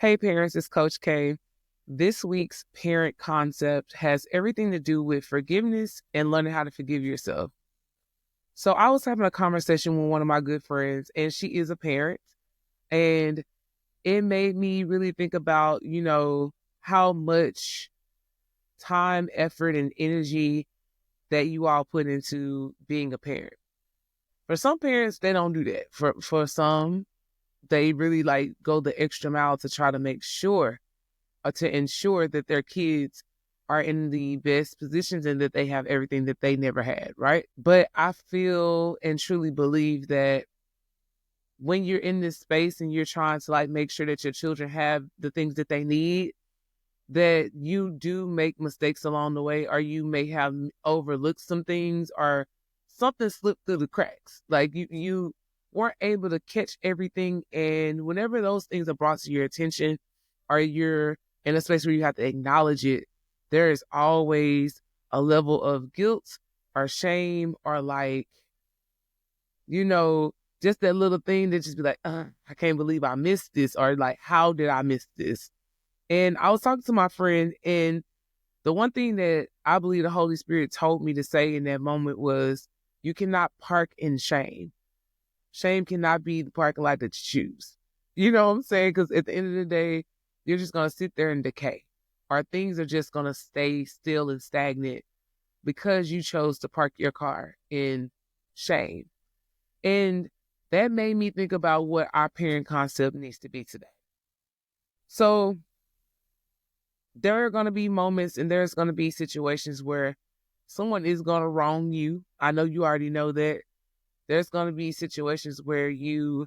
Hey parents, it's Coach K. This week's parent concept has everything to do with forgiveness and learning how to forgive yourself. So I was having a conversation with one of my good friends, and she is a parent, and it made me really think about, how much time, effort, and energy that you all put into being a parent. For some parents, they don't do that. For some, they really like go the extra mile to try to make sure or to ensure that their kids are in the best positions and that they have everything that they never had, right? But I feel and truly believe that when you're in this space and you're trying to like make sure that your children have the things that they need, that you do make mistakes along the way, or you may have overlooked some things, or something slipped through the cracks. Like you weren't able to catch everything. And whenever those things are brought to your attention, or you're in a space where you have to acknowledge it, there is always a level of guilt or shame, or like, you know, just that little thing that just be like, I can't believe I missed this, or like, how did I miss this? And I was talking to my friend, and the one thing that I believe the Holy Spirit told me to say in that moment was, you cannot park in shame. Shame cannot be the parking lot that you choose. You know what I'm saying? Because at the end of the day, you're just going to sit there and decay, or things are just going to stay still and stagnant because you chose to park your car in shame. And that made me think about what our parent concept needs to be today. So there are going to be moments and there's going to be situations where someone is going to wrong you. I know you already know that. There's going to be situations where you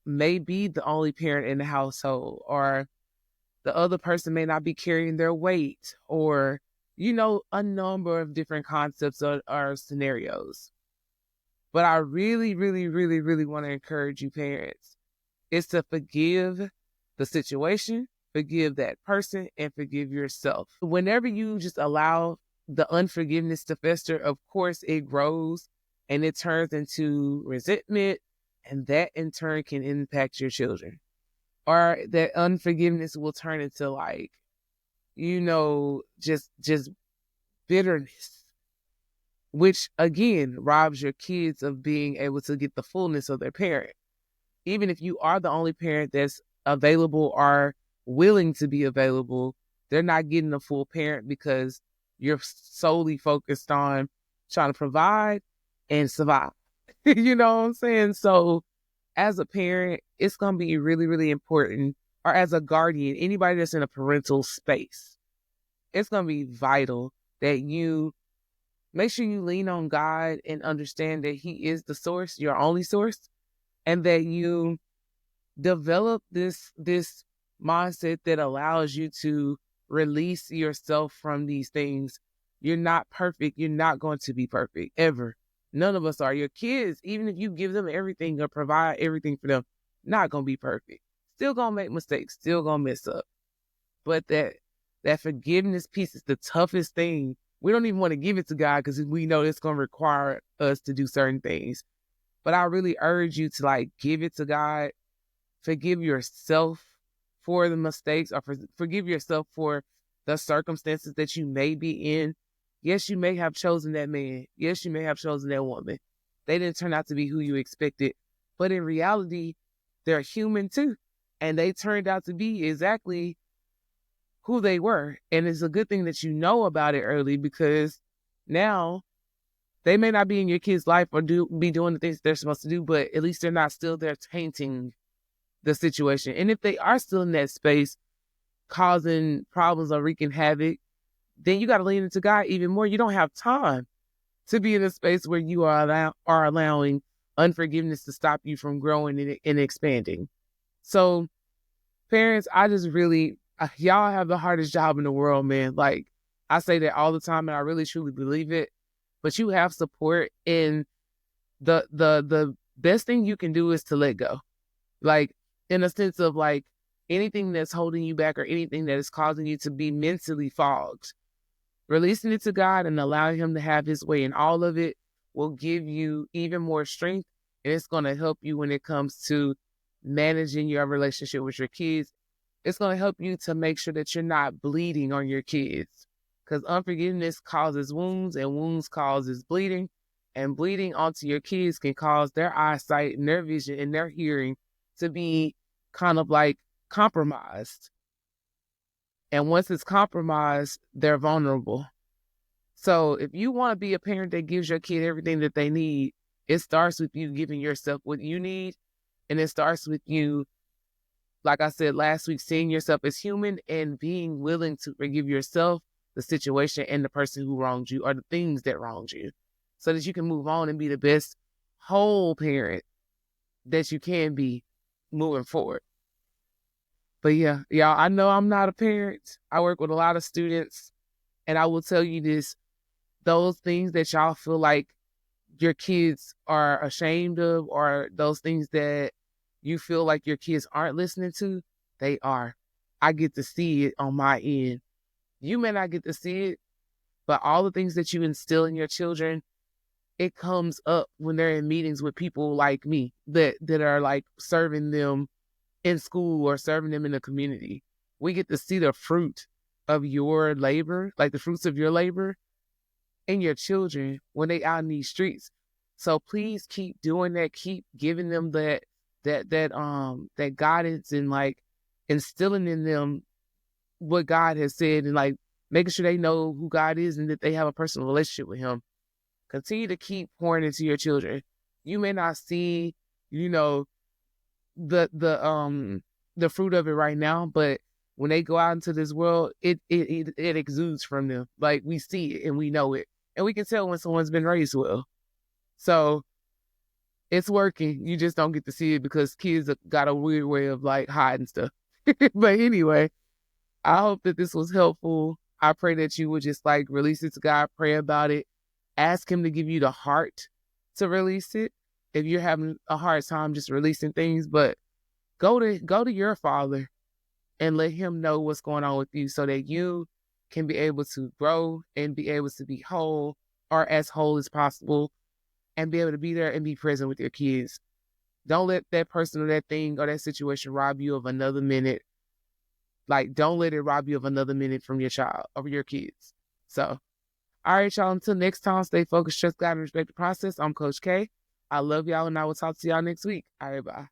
may be the only parent in the household, or the other person may not be carrying their weight, or, a number of different concepts or scenarios. But I really, really, really, really want to encourage you parents is to forgive the situation, forgive that person, and forgive yourself. Whenever you just allow the unforgiveness to fester, of course, it grows and it turns into resentment, and that in turn can impact your children. Or that unforgiveness will turn into like, just bitterness, which again robs your kids of being able to get the fullness of their parent. Even if you are the only parent that's available or willing to be available, they're not getting a full parent because you're solely focused on trying to provide and survive. You know what I'm saying? So as a parent, it's going to be really, really important, or as a guardian, anybody that's in a parental space, it's going to be vital that you make sure you lean on God and understand that He is the source, your only source, and that you develop this mindset that allows you to release yourself from these things. You're not perfect. You're not going to be perfect ever. None of us are. Your kids, even if you give them everything or provide everything for them, not going to be perfect. Still going to make mistakes. Still going to mess up. But that forgiveness piece is the toughest thing. We don't even want to give it to God because we know it's going to require us to do certain things. But I really urge you to like give it to God. Forgive yourself for the mistakes, or forgive yourself for the circumstances that you may be in. Yes, you may have chosen that man. Yes, you may have chosen that woman. They didn't turn out to be who you expected. But in reality, they're human too. And they turned out to be exactly who they were. And it's a good thing that you know about it early, because now they may not be in your kid's life or be doing the things they're supposed to do, but at least they're not still there tainting the situation. And if they are still in that space causing problems or wreaking havoc, then you got to lean into God even more. You don't have time to be in a space where you are allowing unforgiveness to stop you from growing and expanding. So parents, I just really, y'all have the hardest job in the world, man. Like, I say that all the time, and I really truly believe it. But you have support, and the best thing you can do is to let go. Like, in a sense of like, anything that's holding you back or anything that is causing you to be mentally fogged, releasing it to God and allowing Him to have His way, and all of it will give you even more strength, and it's going to help you when it comes to managing your relationship with your kids It's going to help you to make sure that you're not bleeding on your kids, because unforgiveness causes wounds, and wounds causes bleeding, and bleeding onto your kids can cause their eyesight and their vision and their hearing to be kind of like compromised. And once it's compromised, they're vulnerable. So if you want to be a parent that gives your kid everything that they need, it starts with you giving yourself what you need. And it starts with you, like I said last week, seeing yourself as human and being willing to forgive yourself, the situation, and the person who wronged you or the things that wronged you, so that you can move on and be the best whole parent that you can be moving forward. But yeah, y'all, I know I'm not a parent. I work with a lot of students, and I will tell you this, those things that y'all feel like your kids are ashamed of, or those things that you feel like your kids aren't listening to, they are. I get to see it on my end. You may not get to see it, but all the things that you instill in your children, it comes up when they're in meetings with people like me that are like serving them in school or serving them in the community. We get to see the fruit of your labor, like the fruits of your labor in your children when they out in these streets. So please keep doing that. Keep giving them that guidance, and like instilling in them what God has said, and like making sure they know who God is and that they have a personal relationship with him. Continue to keep pouring into your children. You may not see, you know, the fruit of it right now, but when they go out into this world, it exudes from them. Like, we see it and we know it. And we can tell when someone's been raised well. So it's working. You just don't get to see it because kids got a weird way of like hiding stuff. But anyway, I hope that this was helpful. I pray that you would just like release it to God, pray about it, ask him to give you the heart to release it. If you're having a hard time just releasing things, but go to your father and let him know what's going on with you, so that you can be able to grow and be able to be whole, or as whole as possible, and be able to be there and be present with your kids. Don't let that person or that thing or that situation rob you of another minute. Like, don't let it rob you of another minute from your child or your kids. So, all right, y'all, until next time, stay focused, trust God, and respect the process. I'm Coach K. I love y'all, and I will talk to y'all next week. All right, bye.